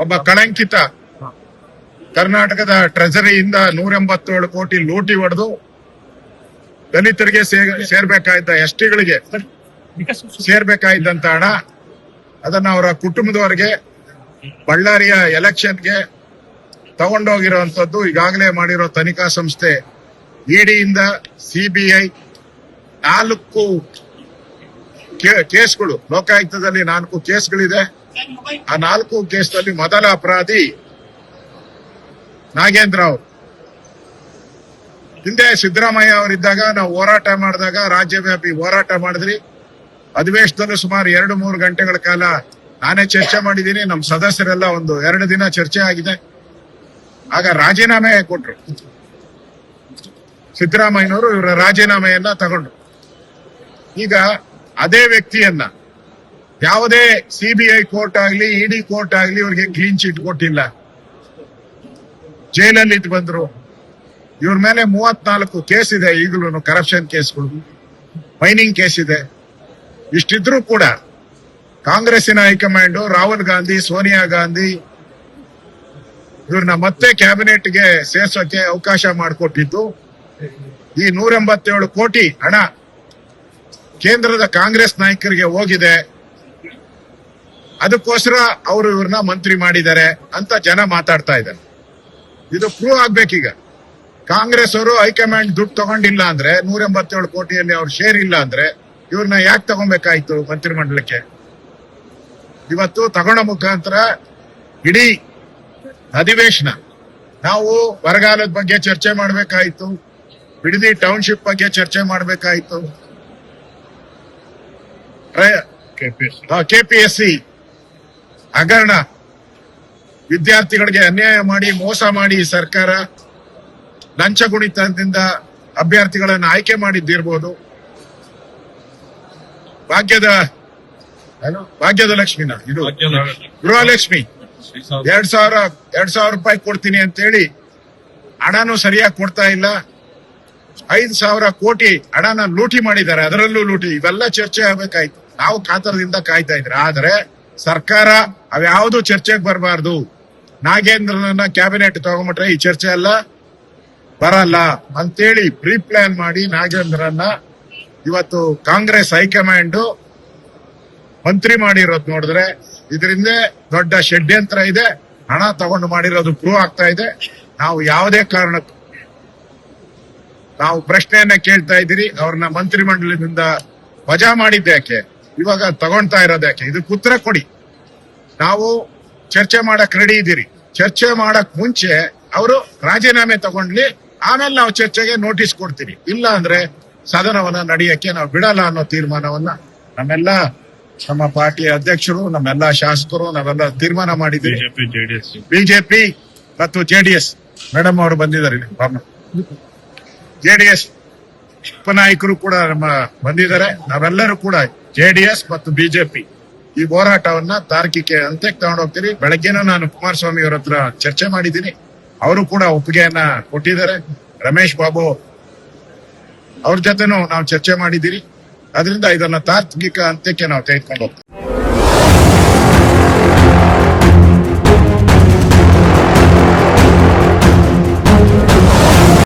ಒಬ್ಬ ಕಳಂಕಿತ ಕರ್ನಾಟಕದ ಟ್ರೆಜರಿಯಿಂದ 187 ಕೋಟಿ ಲೂಟಿ ಹೊಡೆದು ದಲಿತರಿಗೆ ಸೇರ್ಬೇಕಾಯ್ತ ಎಸ್ಟಿಗಳಿಗೆ ಸೇರ್ಬೇಕಾಯ್ದಂತ ಹಣ ಅದನ್ನ ಅವರ ಕುಟುಂಬದವರಿಗೆ ಬಳ್ಳಾರಿಯ ಎಲೆಕ್ಷನ್ಗೆ ತಗೊಂಡೋಗಿರುವಂತದ್ದು ಈಗಾಗಲೇ ಮಾಡಿರೋ ತನಿಖಾ ಸಂಸ್ಥೆ ಇಡಿಯಿಂದ ಸಿಬಿಐ 4 ಕೇಸ್ಗಳು, ಲೋಕಾಯುಕ್ತದಲ್ಲಿ 4 ಕೇಸ್ಗಳಿದೆ. ಆ 4 ಕೇಸ್ನಲ್ಲಿ ಮೊದಲ ಅಪರಾಧಿ ನಾಗೇಂದ್ರ ಅವರು. ಹಿಂದೆ ಸಿದ್ದರಾಮಯ್ಯ ಅವರಿದ್ದಾಗ ನಾವು ಹೋರಾಟ ಮಾಡಿದಾಗ ರಾಜ್ಯವ್ಯಾಪಿ ಹೋರಾಟ ಮಾಡಿದ್ರಿ. ಅಧಿವೇಶನದಲ್ಲೂ ಸುಮಾರು 2-3 ಗಂಟೆಗಳ ಕಾಲ ನಾನೇ ಚರ್ಚೆ ಮಾಡಿದ್ದೀನಿ. ನಮ್ಮ ಸದಸ್ಯರೆಲ್ಲ 1-2 ದಿನ ಚರ್ಚೆ ಆಗಿದೆ. ಆಗ ರಾಜೀನಾಮೆ ಕೊಟ್ರು ಸಿದ್ದರಾಮಯ್ಯನವರು. ಇವರ ರಾಜೀನಾಮೆಯನ್ನ ತಗೊಂಡ್ರು. ಈಗ ಅದೇ ವ್ಯಕ್ತಿಯನ್ನ ಯಾವುದೇ ಸಿಬಿಐ ಕೋರ್ಟ್ ಆಗ್ಲಿ ಇಡಿ ಕೋರ್ಟ್ ಆಗ್ಲಿ ಇವ್ರಿಗೆ ಕ್ಲೀನ್ ಚಿಟ್ ಕೊಟ್ಟಿಲ್ಲ. ಜೈಲಲ್ಲಿ ಇದ್ದು ಬಂದ್ರು. ಇವ್ರ ಮೇಲೆ 34 ಕೇಸ್ ಇದೆ ಈಗಲೂ, ಕರಪ್ಷನ್ ಕೇಸ್ಗಳು, ಮೈನಿಂಗ್ ಕೇಸ್ ಇದೆ. ಇಷ್ಟಿದ್ರೂ ಕೂಡ ಕಾಂಗ್ರೆಸ್ಸಿನ ಹೈಕಮಾಂಡ್ ರಾಹುಲ್ ಗಾಂಧಿ, ಸೋನಿಯಾ ಗಾಂಧಿ ಇವ್ರನ್ನ ಮತ್ತೆ ಕ್ಯಾಬಿನೆಟ್ಗೆ ಸೇರ್ಸೋಕೆ ಅವಕಾಶ ಮಾಡಿಕೊಟ್ಟಿದ್ದು. ಈ 187 ಕೋಟಿ ಹಣ ಕೇಂದ್ರದ ಕಾಂಗ್ರೆಸ್ ನಾಯಕರಿಗೆ ಹೋಗಿದೆ. ಅದಕ್ಕೋಸ್ಕರ ಅವರು ಇವ್ರನ್ನ ಮಂತ್ರಿ ಮಾಡಿದ್ದಾರೆ ಅಂತ ಜನ ಮಾತಾಡ್ತಾ ಇದ್ದಾರೆ. ಇದು ಪ್ರೂವ್ ಆಗ್ಬೇಕೀಗ. ಕಾಂಗ್ರೆಸ್ ಅವರು ಹೈಕಮಾಂಡ್ ದುಡ್ಡು ತಗೊಂಡಿಲ್ಲ ಅಂದ್ರೆ, 187 ಕೋಟಿಯಲ್ಲಿ ಅವ್ರ ಶೇರ್ ಇಲ್ಲ ಅಂದ್ರೆ ಇವ್ರನ್ನ ಯಾಕೆ ತಗೊಬೇಕಾಯ್ತು ಮಂತ್ರಿಮಂಡಲಕ್ಕೆ? ಇವತ್ತು ತಗೊಂಡ ಮುಖಾಂತರ ಇಡೀ ಅಧಿವೇಶನ ನಾವು ಬರಗಾಲದ ಬಗ್ಗೆ ಚರ್ಚೆ ಮಾಡಬೇಕಾಯ್ತು, ಬಿಡದಿ ಟೌನ್ಶಿಪ್ ಬಗ್ಗೆ ಚರ್ಚೆ ಮಾಡಬೇಕಾಯ್ತು, ಕೆಪಿಎಸ್ಸಿ ಹಗರಣ, ವಿದ್ಯಾರ್ಥಿಗಳಿಗೆ ಅನ್ಯಾಯ ಮಾಡಿ ಮೋಸ ಮಾಡಿ ಸರ್ಕಾರ ಲಂಚ ಗುಣಿತದಿಂದ ಅಭ್ಯರ್ಥಿಗಳನ್ನು ಆಯ್ಕೆ ಮಾಡಿದ್ದಿರ್ಬೋದು, ಭಾಗ್ಯದ ಲಕ್ಷ್ಮಿನ ಇದು ಗೃಹಲಕ್ಷ್ಮಿ 2,000 ರೂಪಾಯಿ ಕೊಡ್ತೀನಿ ಅಂತೇಳಿ ಹಣನೂ ಸರಿಯಾಗಿ ಕೊಡ್ತಾ ಇಲ್ಲ. 5,000 ಕೋಟಿ ಹಣನ ಲೂಟಿ ಮಾಡಿದ್ದಾರೆ. ಅದರಲ್ಲೂ ಲೂಟಿ. ಇವೆಲ್ಲ ಚರ್ಚೆ ಆಗ್ಬೇಕಾಯ್ತು. ನಾವು ಕಾತರದಿಂದ ಕಾಯ್ತಾ ಇದ್ರೆ, ಆದ್ರೆ ಸರ್ಕಾರ ಅವ್ಯಾವುದು ಚರ್ಚೆಗೆ ಬರಬಾರ್ದು. ನಾಗೇಂದ್ರನನ್ನ ಕ್ಯಾಬಿನೆಟ್ ತಗೊಂಡ್ಬಿಟ್ರೆ ಈ ಚರ್ಚೆ ಎಲ್ಲ ಬರಲ್ಲ ಅಂತೇಳಿ ಪ್ರೀ ಪ್ಲಾನ್ ಮಾಡಿ ನಾಗೇಂದ್ರನ್ನ ಇವತ್ತು ಕಾಂಗ್ರೆಸ್ ಹೈಕಮಾಂಡ್ ಮಂತ್ರಿ ಮಾಡಿರೋದು ನೋಡಿದ್ರೆ ಇದರಿಂದ ದೊಡ್ಡ ಷಡ್ಯಂತ್ರ ಇದೆ. ಹಣ ತಗೊಂಡು ಮಾಡಿರೋದು ಪ್ರೂವ್ ಆಗ್ತಾ ಇದೆ. ನಾವು ಯಾವುದೇ ಕಾರಣಕ್ಕೂ ನಾವು ಪ್ರಶ್ನೆಯನ್ನ ಕೇಳ್ತಾ ಇದ್ದೀರಿ, ಅವ್ರನ್ನ ಮಂತ್ರಿಮಂಡಲದಿಂದ ವಜಾ ಮಾಡಿದ್ದೆ ಯಾಕೆ, ಇವಾಗ ತಗೊಳ್ತಾ ಇರೋದು ಯಾಕೆ? ಇದಕ್ಕೆ ಉತ್ತರ ಕೊಡಿ. ನಾವು ಚರ್ಚೆ ಮಾಡಕ್ ರೆಡಿ ಇದ್ದೀರಿ. ಚರ್ಚೆ ಮಾಡಕ್ ಮುಂಚೆ ಅವರು ರಾಜೀನಾಮೆ ತಗೊಂಡ್ಲಿ, ಆಮೇಲೆ ನಾವು ಚರ್ಚೆಗೆ ನೋಟಿಸ್ ಕೊಡ್ತೀರಿ. ಇಲ್ಲ ಅಂದ್ರೆ ಸದನವನ್ನ ನಡೆಯಕ್ಕೆ ನಾವು ಬಿಡಲ್ಲ ಅನ್ನೋ ತೀರ್ಮಾನವನ್ನ ನಮ್ಮ ಪಾರ್ಟಿಯ ಅಧ್ಯಕ್ಷರು, ನಮ್ಮೆಲ್ಲ ಶಾಸಕರು ನಾವೆಲ್ಲ ತೀರ್ಮಾನ ಮಾಡಿದ್ದೀವಿ. ಬಿಜೆಪಿ ಮತ್ತು ಜೆಡಿಎಸ್ ಮೇಡಮ್ ಅವರು ಬಂದಿದ್ದಾರೆ. ಜೆಡಿಎಸ್ ಉಪನಾಯಕರು ಕೂಡ ಬಂದಿದ್ದಾರೆ. ನಾವೆಲ್ಲರೂ ಕೂಡ ಜೆಡಿಎಸ್ ಮತ್ತು ಬಿಜೆಪಿ ಈ ಹೋರಾಟವನ್ನ ತಾರ್ಕಿಕ ಅಂತ್ಯಕ್ಕೆ ತಗೊಂಡೋಗ್ತೀರಿ. ಬೆಳಗ್ಗೆನೂ ನಾನು ಕುಮಾರಸ್ವಾಮಿ ಅವರ ಹತ್ರ ಚರ್ಚೆ ಮಾಡಿದ್ದೀನಿ. ಅವರು ಕೂಡ ಒಪ್ಪಿಗೆಯನ್ನ ಕೊಟ್ಟಿದ್ದಾರೆ. ರಮೇಶ್ ಬಾಬು ಅವ್ರ ಜೊತೆನೂ ನಾವು ಚರ್ಚೆ ಮಾಡಿದ್ದೀರಿ. ಅದರಿಂದ ಇದನ್ನ ತಾರ್ಕಿಕ ಅಂತ್ಯಕ್ಕೆ ನಾವು ತೆಗೆದುಕೊಂಡು ಹೋಗ್ತೀವಿ.